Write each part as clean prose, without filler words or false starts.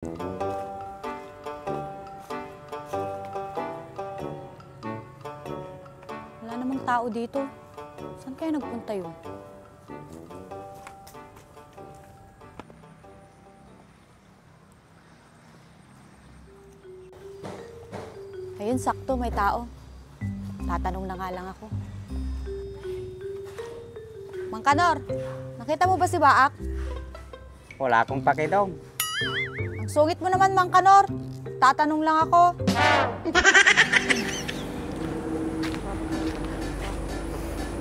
Wala namang tao dito. Saan kaya nagpunta yun? Ayun, sakto, may tao. Tatanong na nga lang ako. Mang Kanor, nakita mo ba si Baak? Wala akong pakidong. Ang sungit mo naman, Mang Kanor. Tatanong lang ako.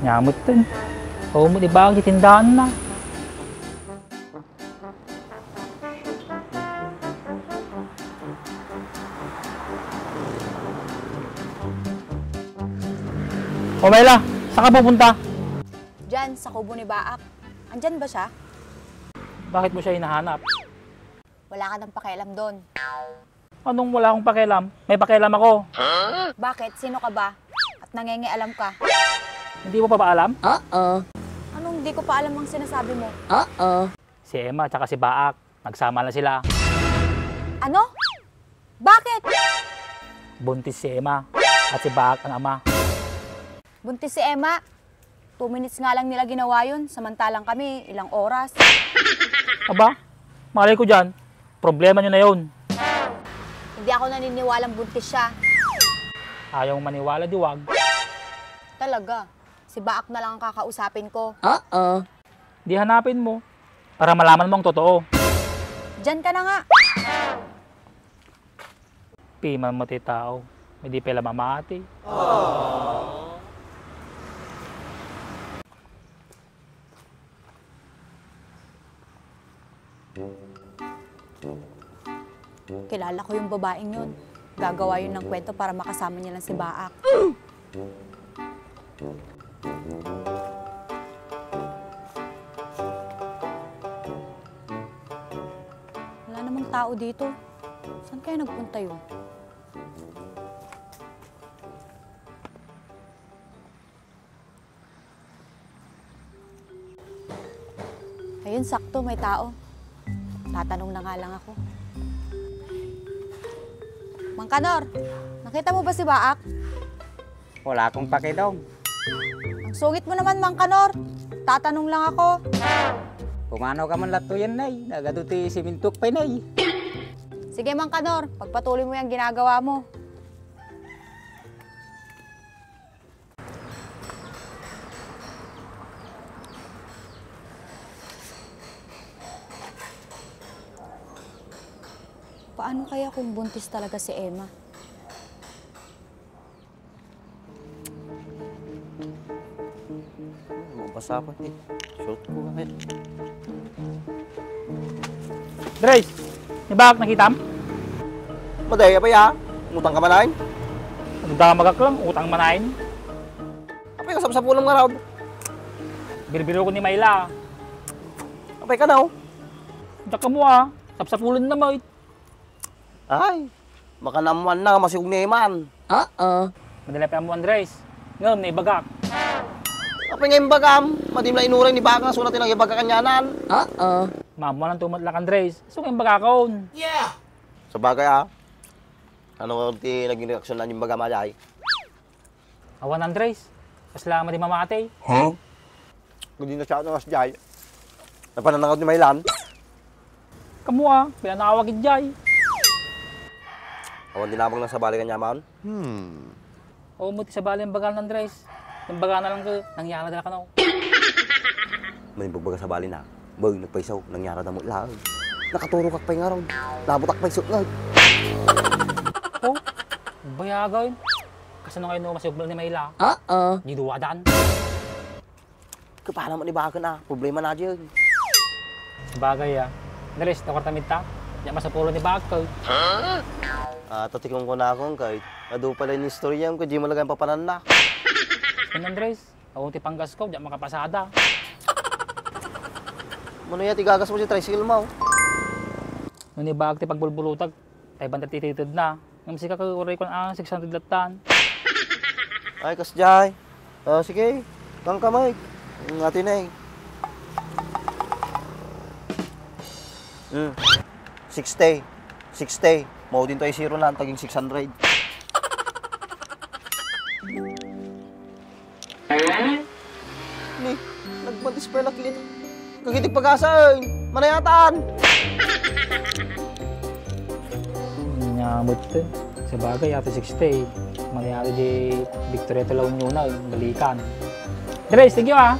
Nyamot dun. Oo mo, di ba? Tindahan na. O Mela, saan ka pupunta? Diyan, sa kubo ni Baak. Andyan ba siya? Bakit mo siya hinahanap? Wala ka nang pakialam doon. Anong wala akong pakialam? May pakialam ako. Bakit? Sino ka ba? At nangengialam ka? Hindi mo pa ba alam? Anong di ko pa alam ang sinasabi mo? Si Emma at si Baak, nagsama na sila. Ano? Bakit? Buntis si Emma at si Baak ang ama. Buntis si Emma. 2 minutes nga lang nila ginawa yun, samantalang kami, ilang oras. Aba, malay ko dyan. Problema nyo na yun. Hindi ako naniniwalang buntis siya. Ayaw maniwala, diwag. Talaga. Si Baak na lang ang kakausapin ko. Di hanapin mo para malaman mo ang totoo. Diyan ka na nga. Piman mo ti tao, hindi pala mamati. Kilala ko yung babaeng yun. Gagawa yun ng kwento para makasama niya lang si Baak. Wala namang tao dito. Saan kaya nagpunta yun? Ayun, sakto, may tao. Tatanong na nga lang ako. Mang Kanor, nakita mo ba si Baak? Wala akong pakidong. Ang sungit mo naman, Mang Kanor. Tatanong lang ako. Pumano ka man lato yan, nay. Nagaduti si Mintuk pa, nay. Sige, Mang Kanor, pagpatuloy mo yung ginagawa mo. Paano kaya kung buntis talaga si Emma? Mabasa pa eh. Short ko nga eh. Grace, ni Baak nakitam? Madaya pa ya. Ngutang ka manayin. Nagdamagak lang, utang manayin. Apay ka sa pulang nga raw. Birbiro ko ni Mayla. Apay ka na oh. Dak ka mo sapsapulan na mo. Ay, baka naman na masigog ni Eman. Madala pa mo, Andres. Ngayon, na ibagak. Apay nga yung bagam. Madimla inuray ni Baka. Sunatin ang ibaga kanyanan. Mamo lang tumatlak, Andres. So, ngayon bagakon. Sa bagay ano ti naging reaksyon na yung baga majay? Awan, Andres. Kasalamat di mamatay. Kundi na siya nas jay. Napananangod ni Maylan. Kamu pinanawagin jay. Awan dinabang lang sa bali kanyaman. O mo ti sa bali ang bagal, Andres. Yung baga na lang ka, nangyara dala ka na. May bagbaga sa bali na. Boy, nagpaisaw. Nangyara na mo lang. Nakaturo kak pa'y nga raw. Nabutak pa'y suknag. Oh, bayagawin. Kasi nung ngayon masugol ni Mayla. Di duwadaan. Kapala mo ni Baka na. Problema na dyan. Sabagay Andres, nakwartamid ta. Diyan masapulo ni Baak. Tatikong ko na akong kahit ado pala yung istorya ko, di mo lagay papanan na. Yan, Andres. Ako ti panggas ko, diyan makapasada. Mano yan, tigagas mo si tricycle mo. Nung ni Baak ti pagbulbulutag, ay banda tititid na. Ng masika ka uray ko na 600 latan. Ay, kasjay. Sige, kang kamay. Ang atin na 60. 60. Mau din tayo 0 lang, taging 600. Ni, nagbantis pa yung lakit. Kagitik pag-asa, manayataan. Nyamot to. Sa bagay, ate 60. Mangyari di Victoria talaw nyo na, balikan. Dres, thank you ah.